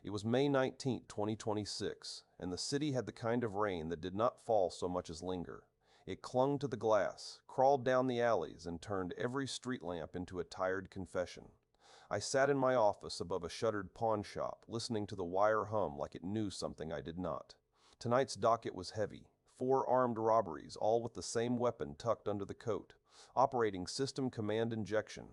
It was May 19, 2026, and the city had the kind of rain that did not fall so much as linger. It clung to the glass, crawled down the alleys, and turned every street lamp into a tired confession. I sat in my office above a shuttered pawn shop, listening to the wire hum like it knew something I did not. Tonight's docket was heavy. 4 armed robberies, all with the same weapon tucked under the coat. Operating system command injection.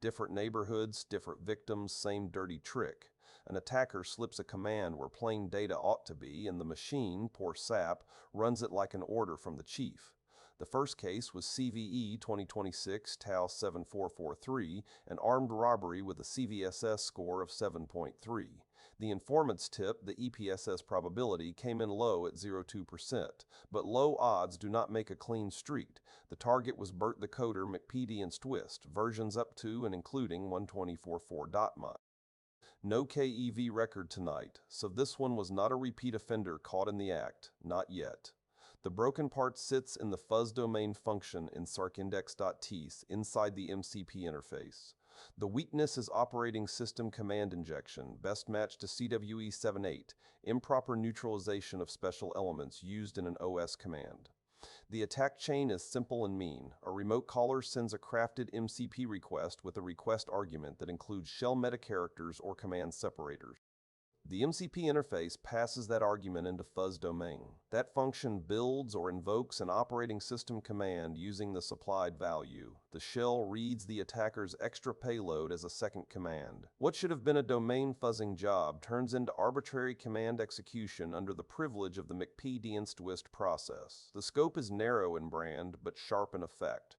Different neighborhoods, different victims, same dirty trick. An attacker slips a command where plain data ought to be, and the machine, poor sap, runs it like an order from the chief. The first case was CVE-2026-7443, an armed robbery with a CVSS score of 7.3. The informant's tip, the EPSS probability, came in low at 0.2%, but low odds do not make a clean street. The target was Bert the Coder McPD and Twist, versions up to and including 124.4.my. No KEV record tonight, so this one was not a repeat offender caught in the act, not yet. The broken part sits in the fuzz domain function in sarcindex.ts inside the MCP interface. The weakness is operating system command injection, best matched to CVE-78, improper neutralization of special elements used in an OS command. The attack chain is simple and mean. A remote caller sends a crafted MCP request with a request argument that includes shell metacharacters or command separators. The MCP interface passes that argument into fuzz domain. That function builds or invokes an operating system command using the supplied value. The shell reads the attacker's extra payload as a second command. What should have been a domain fuzzing job turns into arbitrary command execution under the privilege of the McPD and Twist process. The scope is narrow in brand, but sharp in effect.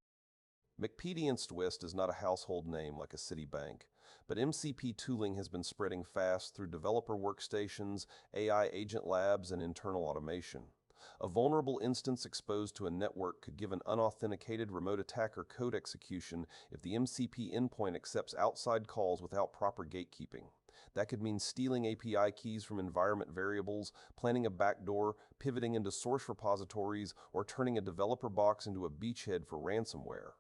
McPD and Twist is not a household name like a city bank, but MCP tooling has been spreading fast through developer workstations, AI agent labs, and internal automation. A vulnerable instance exposed to a network could give an unauthenticated remote attacker code execution if the MCP endpoint accepts outside calls without proper gatekeeping. That could mean stealing API keys from environment variables, planting a backdoor, pivoting into source repositories, or turning a developer box into a beachhead for ransomware.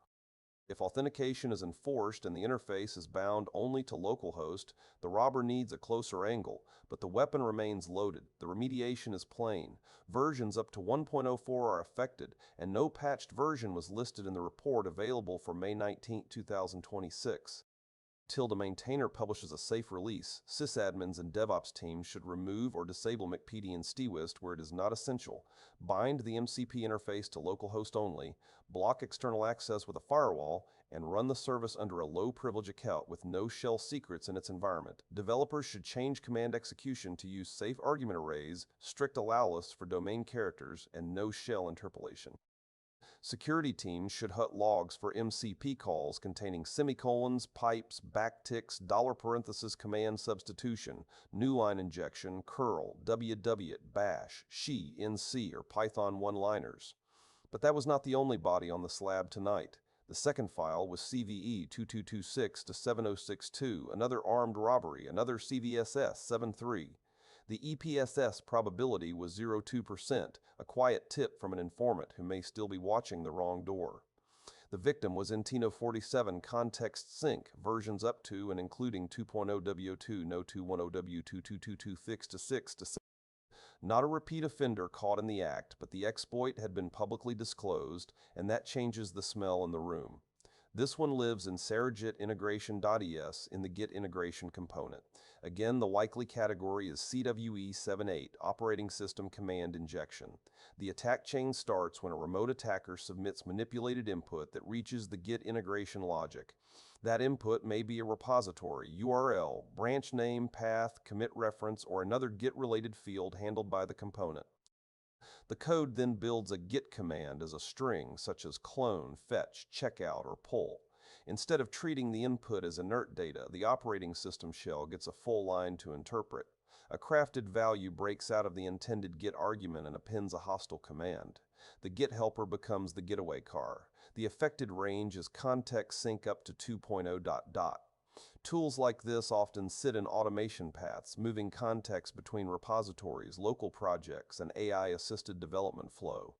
If authentication is enforced and the interface is bound only to localhost, the robber needs a closer angle, but the weapon remains loaded. The remediation is plain. Versions up to 1.04 are affected, and no patched version was listed in the report available for May 19, 2026. Till the maintainer publishes a safe release, sysadmins and DevOps teams should remove or disable McPD and Twist where it is not essential, bind the MCP interface to localhost only, block external access with a firewall, and run the service under a low-privilege account with no shell secrets in its environment. Developers should change command execution to use safe argument arrays, strict allow lists for domain characters, and no shell interpolation. Security teams should hut logs for MCP calls containing semicolons, pipes, backticks, dollar parenthesis command substitution, new line injection, curl, wwt, bash, she, nc, or Python one-liners. But that was not the only body on the slab tonight. The second file was CVE-2026-7062, another armed robbery, another CVSS-73. The EPSS probability was 0.2%, a quiet tip from an informant who may still be watching the wrong door. The victim was Intino 47 context sync, versions up to and including 2.0 W2 no 210 W2222 fixed to 6 to 6. Not a repeat offender caught in the act, but the exploit had been publicly disclosed, and that changes the smell in the room. This one lives in git-integration.es in the git-integration component. Again, the likely category is CVE-78, Operating System Command Injection. The attack chain starts when a remote attacker submits manipulated input that reaches the git integration logic. That input may be a repository, URL, branch name, path, commit reference, or another Git-related field handled by the component. The code then builds a git command as a string, such as clone, fetch, checkout, or pull. Instead of treating the input as inert data, the operating system shell gets a full line to interpret. A crafted value breaks out of the intended git argument and appends a hostile command. The git helper becomes the getaway car. The affected range is context sync up to 2.0. Tools like this often sit in automation paths, moving context between repositories, local projects, and AI-assisted development flow.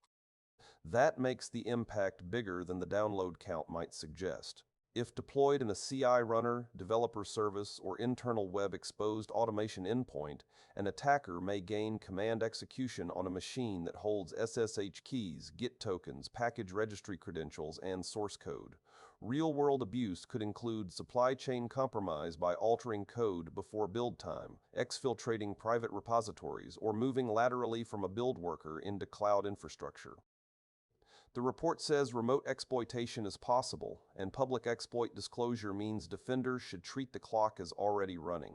That makes the impact bigger than the download count might suggest. If deployed in a CI runner, developer service, or internal web exposed automation endpoint, an attacker may gain command execution on a machine that holds SSH keys, Git tokens, package registry credentials, and source code. Real-world abuse could include supply chain compromise by altering code before build time, exfiltrating private repositories, or moving laterally from a build worker into cloud infrastructure. The report says remote exploitation is possible, and public exploit disclosure means defenders should treat the clock as already running.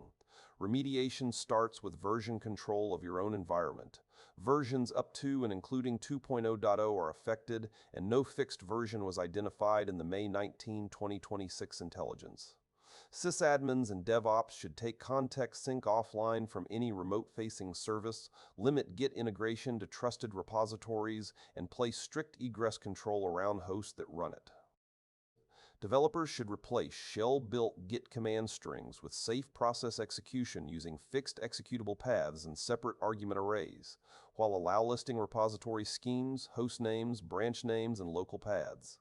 Remediation starts with version control of your own environment. Versions up to and including 2.0.0 are affected, and no fixed version was identified in the May 19, 2026 intelligence. Sysadmins and DevOps should take context sync offline from any remote-facing service, limit Git integration to trusted repositories, and place strict egress control around hosts that run it. Developers should replace shell-built Git command strings with safe process execution using fixed executable paths and separate argument arrays, while allow listing repository schemes, host names, branch names, and local paths.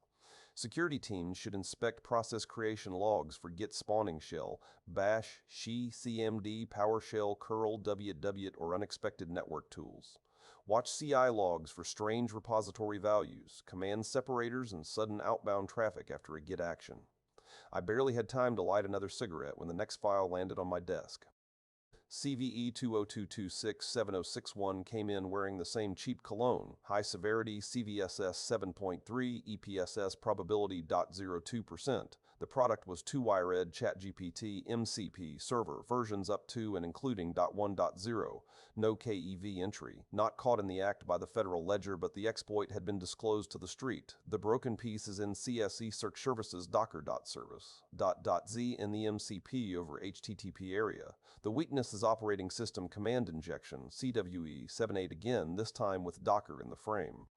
Security teams should inspect process creation logs for Git spawning shell, bash, she, cmd, PowerShell, curl, wwt, or unexpected network tools. Watch CI logs for strange repository values, command separators, and sudden outbound traffic after a Git action. I barely had time to light another cigarette when the next file landed on my desk. CVE-2026-7061 came in wearing the same cheap cologne, high severity CVSS 7.3 EPSS probability 0.02%. The product was 2-wire-ed ChatGPT MCP server, versions up to and including .1.0, no KEV entry, not caught in the act by the Federal Ledger, but the exploit had been disclosed to the street. The broken piece is in CSE search services docker.service, .z in the MCP over HTTP area. The weakness is operating system command injection, CVE-78 again, this time with Docker in the frame.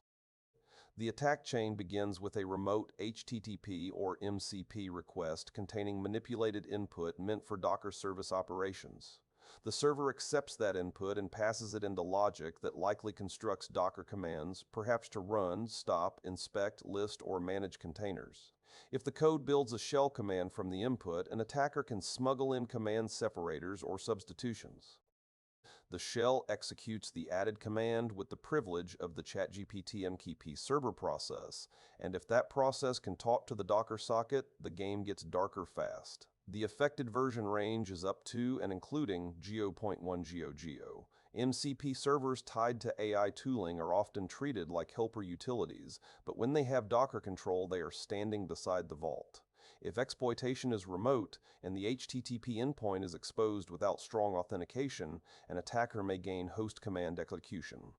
The attack chain begins with a remote HTTP or MCP request containing manipulated input meant for Docker service operations. The server accepts that input and passes it into logic that likely constructs Docker commands, perhaps to run, stop, inspect, list, or manage containers. If the code builds a shell command from the input, an attacker can smuggle in command separators or substitutions. The shell executes the added command with the privilege of the ChatGPT MCP server process, and if that process can talk to the Docker socket, the game gets darker fast. The affected version range is up to and including Geo.1 MCP servers tied to AI tooling are often treated like helper utilities, but when they have Docker control, they are standing beside the vault. If exploitation is remote and the HTTP endpoint is exposed without strong authentication, an attacker may gain host command execution.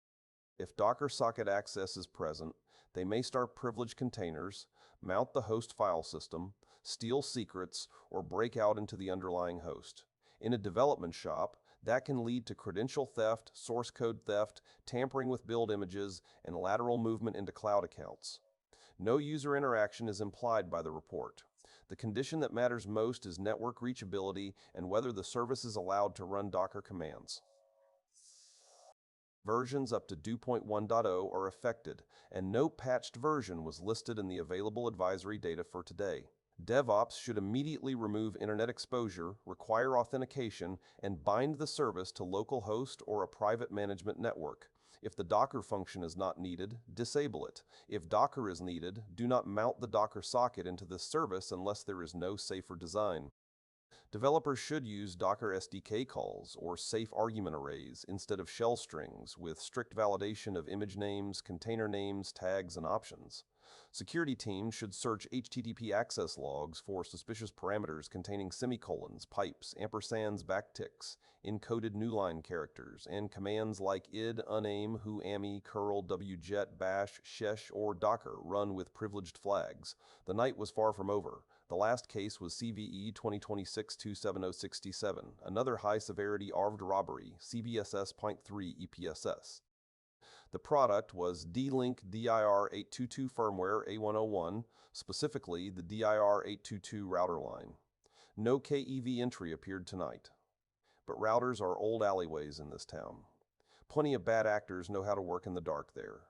If Docker socket access is present, they may start privileged containers, mount the host file system, steal secrets, or break out into the underlying host. In a development shop, that can lead to credential theft, source code theft, tampering with build images, and lateral movement into cloud accounts. No user interaction is implied by the report. The condition that matters most is network reachability and whether the service is allowed to run Docker commands. Versions up to 2.1.0 are affected, and no patched version was listed in the available advisory data for today. DevOps should immediately remove internet exposure, require authentication, and bind the service to localhost or a private management network. If the Docker function is not needed, disable it. If Docker is needed, do not mount the Docker socket into this service unless there is no safer design. Developers should use Docker SDK calls or safe argument arrays instead of shell strings with strict validation of image names, container names, tags, and options. Security teams should search HTTP access logs for suspicious parameters containing semicolons, pipes, ampersands, backticks, encoded newline characters, and commands like id, unaim, whoami, curl, wget, bash, shesh, or docker run with privileged flags. The night was far from over. The last case was CVE-2026-7067, another high-severity armed robbery, CVSS.3 EPSS. The product was D-Link DIR822 firmware A101, specifically the DIR822 router line. No KEV entry appeared tonight. But routers are old alleyways in this town. Plenty of bad actors know how to work in the dark there.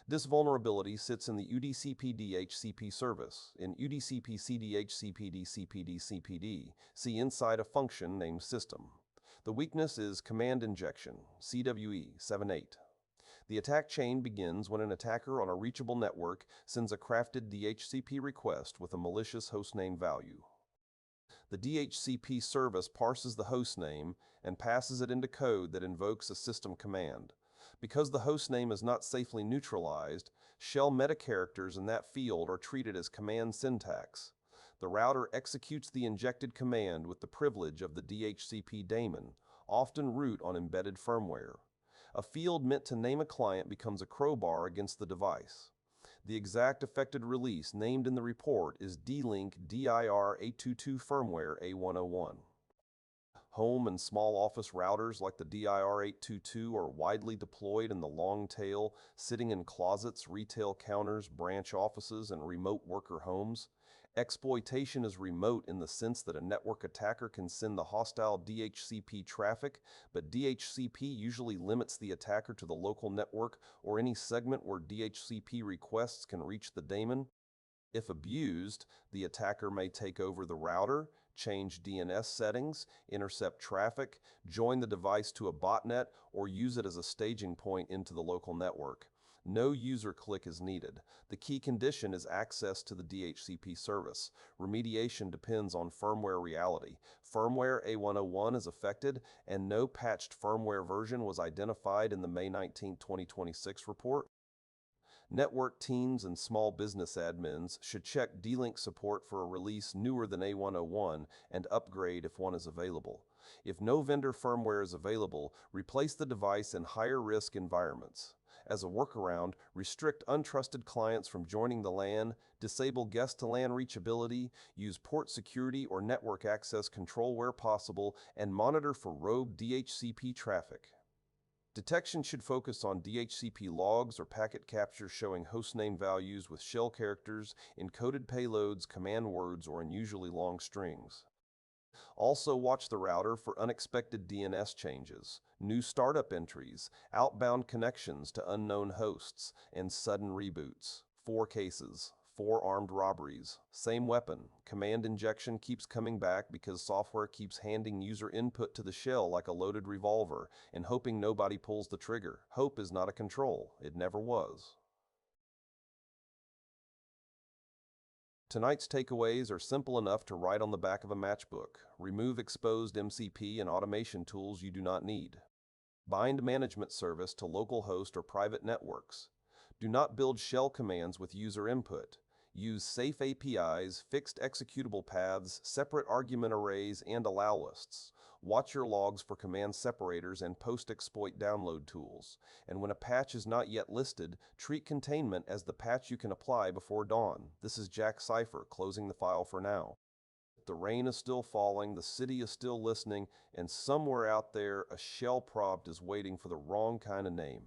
This vulnerability sits in the udhcpd DHCP service, in udhcpd see inside a function named system. The weakness is command injection, CVE-78. The attack chain begins when an attacker on a reachable network sends a crafted DHCP request with a malicious hostname value. The DHCP service parses the hostname and passes it into code that invokes a system command. Because the hostname is not safely neutralized, shell metacharacters in that field are treated as command syntax. The router executes the injected command with the privilege of the DHCP daemon, often root on embedded firmware. A field meant to name a client becomes a crowbar against the device. The exact affected release named in the report is D-Link DIR822 firmware A101. Home and small office routers like the DIR822 are widely deployed in the long tail, sitting in closets, retail counters, branch offices, and remote worker homes. Exploitation is remote in the sense that a network attacker can send the hostile DHCP traffic, but DHCP usually limits the attacker to the local network or any segment where DHCP requests can reach the daemon. If abused, the attacker may take over the router, change DNS settings, intercept traffic, join the device to a botnet, or use it as a staging point into the local network. No user click is needed. The key condition is access to the DHCP service. Remediation depends on firmware reality. Firmware A101 is affected, and no patched firmware version was identified in the May 19, 2026 report. Network teams and small business admins should check D-Link support for a release newer than A101 and upgrade if one is available. If no vendor firmware is available, replace the device in higher-risk environments. As a workaround, restrict untrusted clients from joining the LAN, disable guest-to-LAN reachability, use port security or network access control where possible, and monitor for rogue DHCP traffic. Detection should focus on DHCP logs or packet capture showing hostname values with shell characters, encoded payloads, command words, or unusually long strings. Also watch the router for unexpected DNS changes, new startup entries, outbound connections to unknown hosts, and sudden reboots. 4 cases. 4 armed robberies. Same weapon. Command injection keeps coming back because software keeps handing user input to the shell like a loaded revolver and hoping nobody pulls the trigger. Hope is not a control. It never was. Tonight's takeaways are simple enough to write on the back of a matchbook. Remove exposed MCP and automation tools you do not need. Bind management service to local host or private networks. Do not build shell commands with user input. Use safe APIs, fixed executable paths, separate argument arrays, and allow lists. Watch your logs for command separators and post-exploit download tools. And when a patch is not yet listed, treat containment as the patch you can apply before dawn. This is Jack Cipher, closing the file for now. The rain is still falling, the city is still listening, and somewhere out there, a shell prompt is waiting for the wrong kind of name.